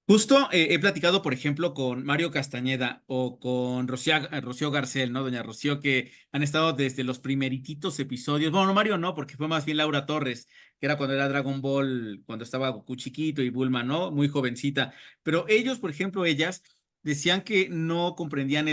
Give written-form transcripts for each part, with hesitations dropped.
Justo he platicado, por ejemplo, con Mario Castañeda o con Rocío Garcel, ¿no? Doña Rocío, que han estado desde los primerititos episodios. Bueno, no, Mario no, porque fue más bien Laura Torres, que era cuando era Dragon Ball, cuando estaba Goku chiquito y Bulma, ¿no? Muy jovencita. Pero ellos, por ejemplo, ellas decían que no comprendían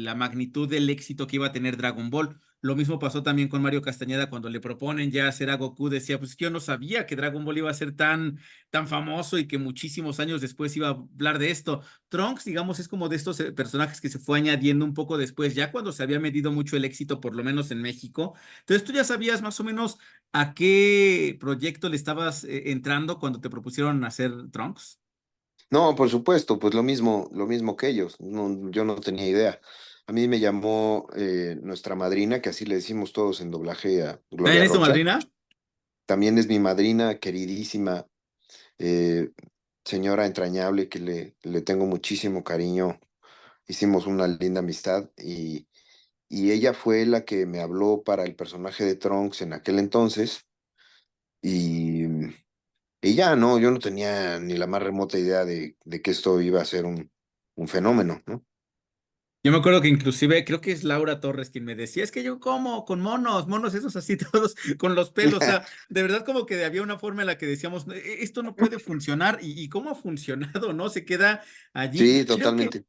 la magnitud del éxito que iba a tener Dragon Ball. Lo mismo pasó también con Mario Castañeda cuando le proponen ya hacer a Goku, decía, pues que yo no sabía que Dragon Ball iba a ser tan famoso y que muchísimos años después iba a hablar de esto. Trunks, digamos, es como de estos personajes que se fue añadiendo un poco después, ya cuando se había medido mucho el éxito, por lo menos en México. Entonces, tú ya sabías más o menos a qué proyecto le estabas entrando cuando te propusieron hacer Trunks. No, por supuesto, pues lo mismo que ellos. No, yo no tenía idea. A mí me llamó nuestra madrina, que así le decimos todos en doblaje a ¿También Gloria es tu Rocha. madrina? También es mi madrina, queridísima, eh, señora entrañable, que le tengo muchísimo cariño. Hicimos una linda amistad y ella fue la que me habló para el personaje de Trunks en aquel entonces. Y, y ya, no, yo no tenía ni la más remota idea de que esto iba a ser un fenómeno, ¿no? Yo me acuerdo que inclusive creo que es Laura Torres quien me decía, es que yo como con monos esos así todos con los pelos, o sea, de verdad como que había una forma en la que decíamos, Esto no puede funcionar y cómo ha funcionado, ¿no? Se queda allí. Sí, Creo que totalmente.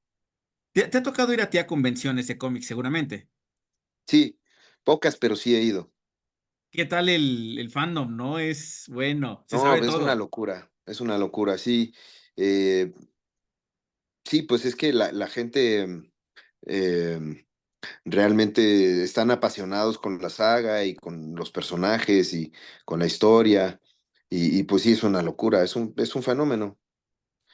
te ha tocado ir a ti a convenciones de cómics, seguramente. Sí, pocas, pero sí he ido. ¿Qué tal el fandom, no? Es bueno, se No, sabe todo. es una locura, sí. Eh, sí, pues es que la gente eh, realmente están apasionados con la saga y con los personajes y con la historia. Y pues sí, es una locura, es un fenómeno,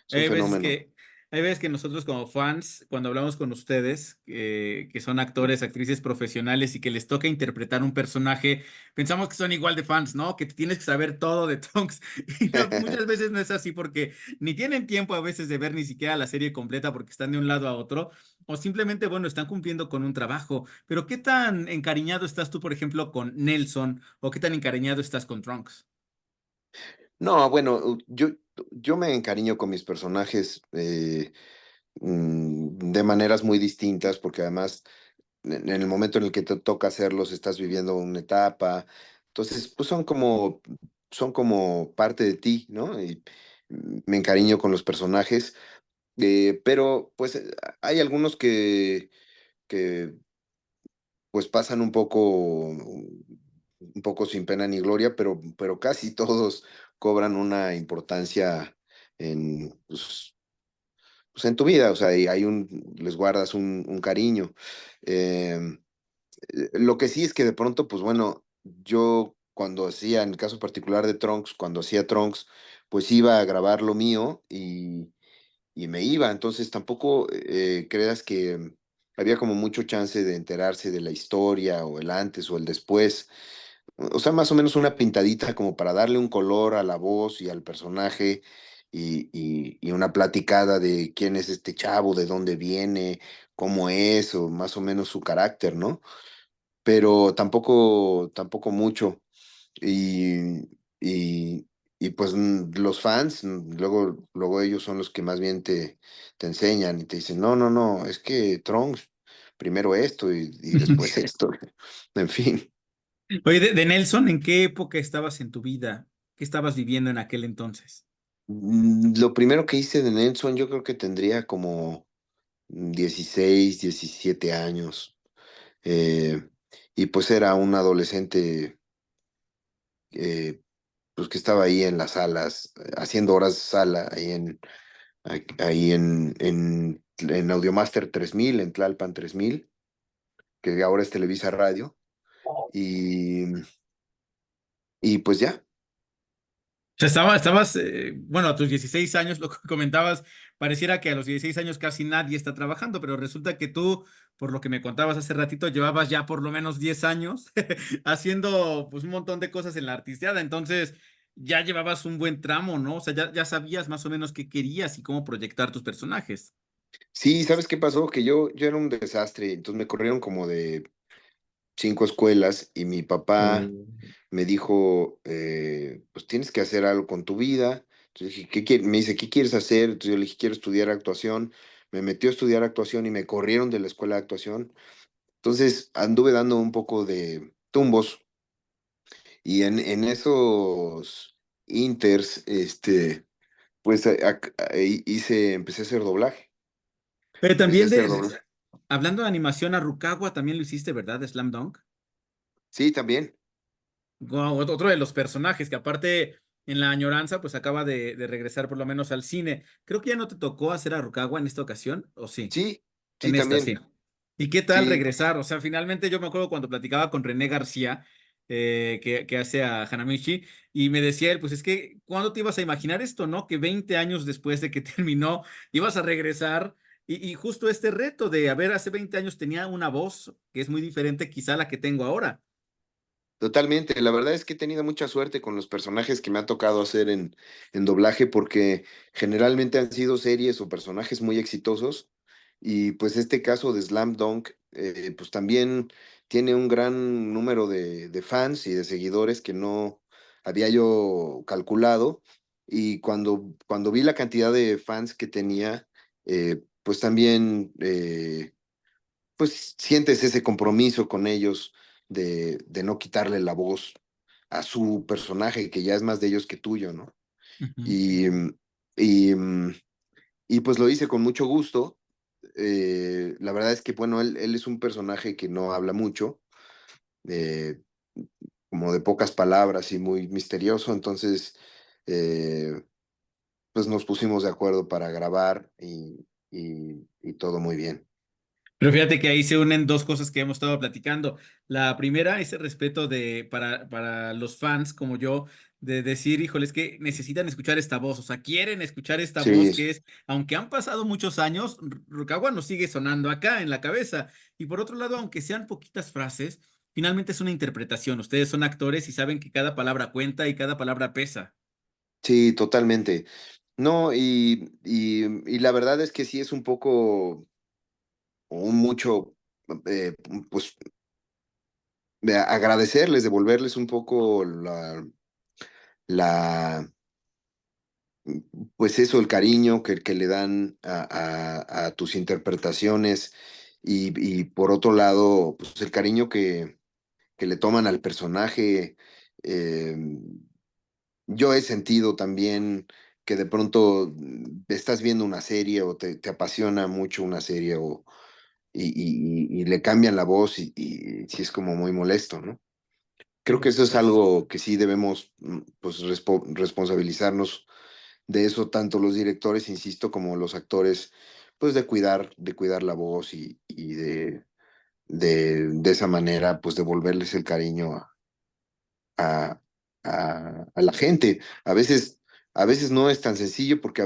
es un Hay veces fenómeno. que, hay veces que nosotros como fans, cuando hablamos con ustedes, que son actores, actrices profesionales y que les toca interpretar un personaje, pensamos que son igual de fans, ¿no? Que tienes que saber todo de Tonks. Y no, muchas veces no es así porque ni tienen tiempo a veces de ver ni siquiera la serie completa porque están de un lado a otro, o simplemente, bueno, están cumpliendo con un trabajo. Pero ¿qué tan encariñado estás tú, por ejemplo, con Nelson? ¿O qué tan encariñado estás con Trunks? No, bueno, yo me encariño con mis personajes de maneras muy distintas, porque además en el momento en el que te toca hacerlos estás viviendo una etapa, entonces pues son como parte de ti, ¿no? Y me encariño con los personajes, pero pues hay algunos que pues pasan un poco sin pena ni gloria, pero casi todos cobran una importancia en, pues en tu vida, o sea, y les guardas un cariño. Em, lo que sí es que de pronto, pues bueno, yo cuando hacía, en el caso particular de Trunks, cuando hacía Trunks, pues iba a grabar lo mío y me iba. Entonces tampoco creas que había como mucho chance de enterarse de la historia o el antes o el después. O sea, más o menos una pintadita como para darle un color a la voz y al personaje y una platicada de quién es este chavo, de dónde viene, cómo es, o más o menos su carácter, ¿no? Pero tampoco mucho. Y, y, y pues los fans, luego ellos son los que más bien te enseñan y te dicen, no, no, no, es que Trunks, primero esto y después esto. En fin. Oye, de Nelson, ¿en qué época estabas en tu vida? ¿Qué estabas viviendo en aquel entonces? Lo primero que hice de Nelson, yo creo que tendría como 16 17 años. eh, y pues era un adolescente eh, pues que estaba ahí en las salas, haciendo horas de sala, ahí en Audiomaster 3000 en Tlalpan 3000 que ahora es Televisa Radio. Y, y pues ya. O sea, estabas, bueno, a tus 16 años, lo que comentabas, pareciera que a los 16 años casi nadie está trabajando, pero resulta que tú, por lo que me contabas hace ratito, llevabas ya por lo menos 10 años haciendo pues un montón de cosas en la artisteada, entonces ya llevabas un buen tramo, ¿no? O sea, ya sabías más o menos qué querías y cómo proyectar tus personajes. Sí, ¿sabes qué pasó? Que yo era un desastre, entonces me corrieron como de 5 escuelas y mi papá Oh. me dijo, pues tienes que hacer algo con tu vida, Entonces dije, Me dice, ¿qué quieres hacer? Entonces yo le dije, quiero estudiar actuación. Me metió a estudiar actuación y me corrieron de la escuela de actuación. Entonces anduve dando un poco de tumbos y en esos inters, pues empecé a hacer doblaje. Pero Empecé a también hacer doblaje. hablando de animación, a Rukawa también lo hiciste, ¿verdad? De Slam Dunk. Sí, también. Guau, otro de los personajes que aparte en la añoranza pues acaba de regresar por lo menos al cine. Creo que ya no te tocó hacer a Rukawa en esta ocasión, ¿o sí? Sí, sí, En esta, sí. también. ¿Y qué tal Sí, regresar? O sea, finalmente yo me acuerdo cuando platicaba con René García, que hace a Hanamichi, y me decía él, pues es que, ¿cuándo te ibas a imaginar esto, no? Que 20 años después de que terminó, ibas a regresar. Y justo este reto de, a ver, hace 20 años tenía una voz que es muy diferente quizá a la que tengo ahora. totalmente. La verdad es que he tenido mucha suerte con los personajes que me ha tocado hacer en doblaje porque generalmente han sido series o personajes muy exitosos y pues este caso de Slam Dunk pues también tiene un gran número de fans y de seguidores que no había yo calculado y cuando vi la cantidad de fans que tenía pues también pues sientes ese compromiso con ellos de no quitarle la voz a su personaje, que ya es más de ellos que tuyo, ¿no? Ujú. Y, y, mm, y pues lo hice con mucho gusto. La verdad es que, bueno, él es un personaje que no habla mucho, eh, como de pocas palabras y muy misterioso, entonces, eh, pues nos pusimos de acuerdo para grabar y todo muy bien. Pero fíjate que ahí se unen dos cosas que hemos estado platicando. La primera es el respeto para los fans como yo, de decir, híjole, es que necesitan escuchar esta voz, o sea, quieren escuchar esta voz Sí, que es, aunque han pasado muchos años, Rukawa nos sigue sonando acá en la cabeza. Y por otro lado, aunque sean poquitas frases, finalmente es una interpretación. Ustedes son actores y saben que cada palabra cuenta y cada palabra pesa. sí, totalmente. No, y la verdad es que sí es un poco, o un mucho, pues de agradecerles, devolverles un poco la, pues eso, el cariño que le dan a tus interpretaciones y por otro lado, pues el cariño que le toman al personaje. eh, yo he sentido también que de pronto estás viendo una serie o te apasiona mucho una serie y le cambian la voz y sí es como muy molesto, ¿no? Creo Por que eso es supuesto. algo que sí debemos pues responsabilizarnos de eso, tanto los directores, insisto, como los actores, pues de cuidar la voz y de esa manera pues devolverles el cariño a, a la gente. A veces no es tan sencillo porque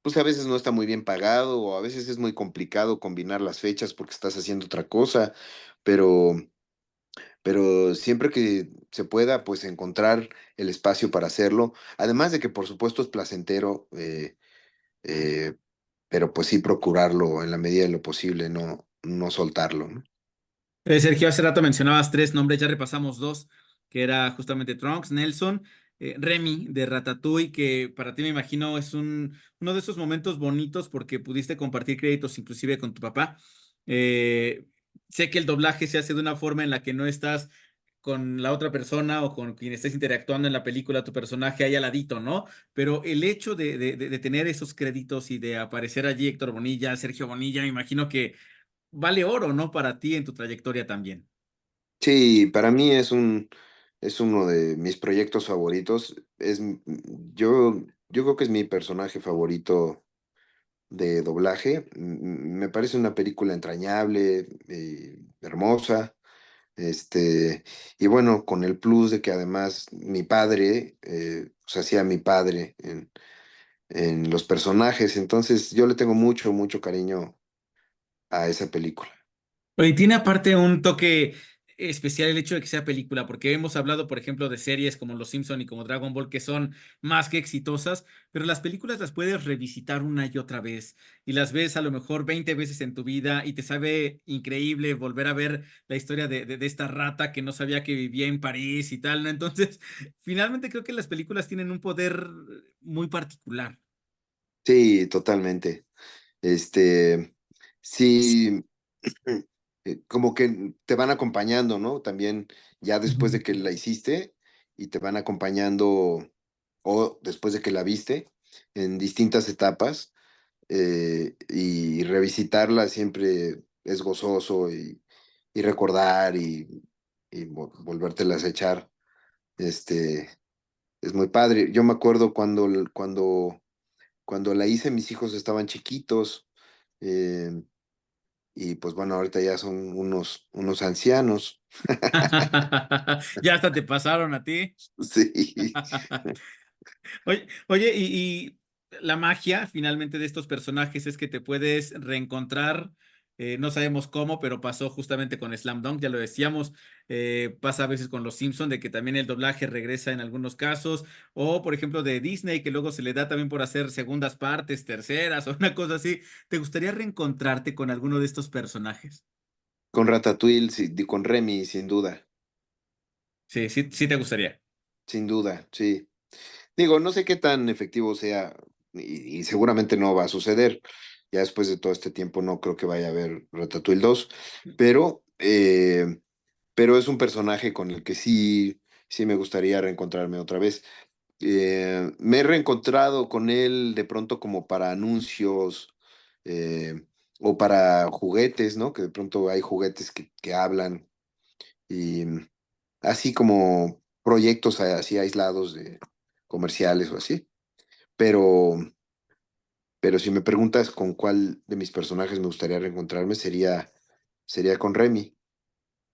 pues a veces no está muy bien pagado o a veces es muy complicado combinar las fechas porque estás haciendo otra cosa, pero, pero siempre que se pueda, pues encontrar el espacio para hacerlo. Además de que por supuesto es placentero, eh, pero pues sí procurarlo en la medida de lo posible, no soltarlo, ¿no? Sergio, hace rato mencionabas tres nombres, ya repasamos dos, que era justamente Trunks, Nelson, Remy de Ratatouille, que para ti me imagino es uno de esos momentos bonitos porque pudiste compartir créditos inclusive con tu papá. Eh, Sé que el doblaje se hace de una forma en la que no estás con la otra persona o con quien estés interactuando en la película, tu personaje ahí al ladito, ¿no? Pero el hecho de tener esos créditos y de aparecer allí Héctor Bonilla, Sergio Bonilla, me imagino que vale oro, ¿no? Para ti en tu trayectoria también. Sí, para mí es uno de mis proyectos favoritos. Yo creo que es mi personaje favorito de doblaje. Me parece una película entrañable, hermosa. Y bueno, con el plus de que además mi padre, pues hacía a mi padre en los personajes. Entonces yo le tengo mucho, mucho cariño a esa película. Y tiene aparte un toque. especial el hecho de que sea película, porque hemos hablado, por ejemplo, de series como Los Simpson y como Dragon Ball, que son más que exitosas, pero las películas las puedes revisitar una y otra vez y las ves a lo mejor 20 veces en tu vida y te sabe increíble volver a ver la historia de esta rata que no sabía que vivía en París y tal, ¿no? Entonces, finalmente creo que las películas tienen un poder muy particular. Sí, totalmente. Este, sí, como que te van acompañando, ¿no? También ya después Ujú. de que la hiciste y te van acompañando o después de que la viste en distintas etapas y revisitarla siempre es gozoso y recordar y volvértelas a echar. Este, es muy padre. Yo me acuerdo cuando la hice, mis hijos estaban chiquitos. eh, y pues bueno, ahorita ya son unos ancianos. Ya hasta te pasaron a ti. Sí. Oye, y la magia finalmente de estos personajes es que te puedes reencontrar, no sabemos cómo, pero pasó justamente con Slam Dunk, ya lo decíamos, pasa a veces con los Simpson, de que también el doblaje regresa en algunos casos, o por ejemplo de Disney, que luego se le da también por hacer segundas partes, terceras, o una cosa así. ¿Te gustaría reencontrarte con alguno de estos personajes? Con Ratatouille, sí, con Remy, sin duda. Sí, sí, sí te gustaría. Sin duda, sí. Digo, no sé qué tan efectivo sea y seguramente no va a suceder. Ya después de todo este tiempo no creo que vaya a haber Ratatouille 2, pero, pero es un personaje con el que sí me gustaría reencontrarme otra vez. Me he reencontrado con él de pronto como para anuncios eh, o para juguetes, ¿no? Que de pronto hay juguetes que hablan y así como proyectos así aislados de comerciales o así. Pero, pero si me preguntas con cuál de mis personajes me gustaría reencontrarme, sería con Remy.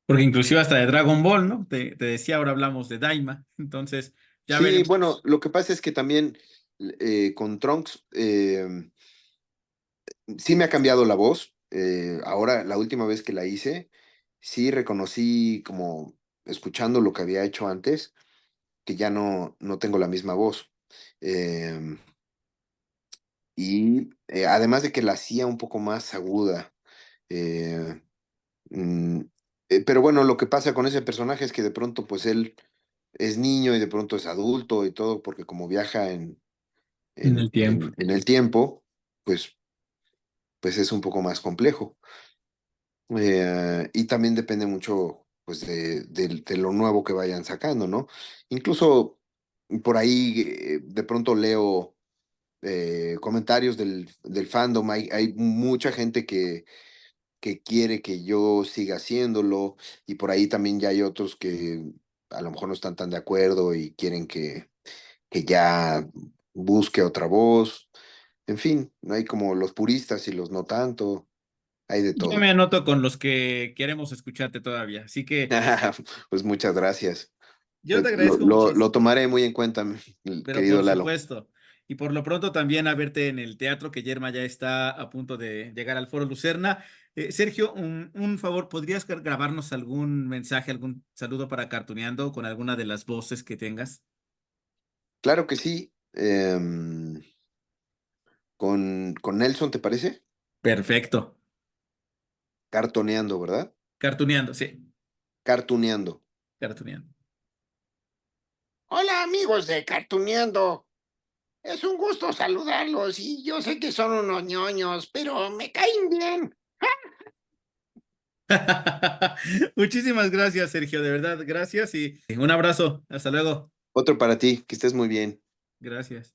Porque inclusive hasta de Dragon Ball, ¿no? Te decía, ahora hablamos de Daima. Entonces, ya Sí, veremos. bueno, lo que pasa es que también con Trunks sí me ha cambiado la voz. Ahora, la última vez que la hice, sí reconocí como escuchando lo que había hecho antes, que ya no tengo la misma voz. Em, y además de que la hacía un poco más aguda. eh, mm, pero bueno, lo que pasa con ese personaje es que de pronto pues él es niño y de pronto es adulto y todo, porque como viaja En el tiempo. en el tiempo, pues, pues es un poco más complejo. Y también depende mucho pues de lo nuevo que vayan sacando, ¿no? Incluso por ahí de pronto leo comentarios del fandom, hay mucha gente que quiere que yo siga haciéndolo y por ahí también ya hay otros que a lo mejor no están tan de acuerdo y quieren que ya busque otra voz. En fin, hay como los puristas y los no tanto, hay de Yo me todo. anoto con los que queremos escucharte todavía. Así que Pues muchas gracias. yo te Lo, agradezco lo, lo muchísimo, tomaré muy en cuenta, pero querido por Lalo. supuesto. Y por lo pronto también a verte en el teatro, que Yerma ya está a punto de llegar al Foro Lucerna. Sergio, un favor, ¿podrías grabarnos algún mensaje, algún saludo para Cartuneando con alguna de las voces que tengas? Claro que sí. Con Nelson, ¿te parece? Perfecto. Cartoneando, ¿verdad? Cartuneando, sí. Cartuneando. Cartuneando. Hola amigos de Cartuneando. Es un gusto saludarlos y yo sé que son unos ñoños, pero me caen bien. Muchísimas gracias, Sergio, de verdad, gracias y un abrazo. Hasta luego. Otro para ti, que estés muy bien. Gracias.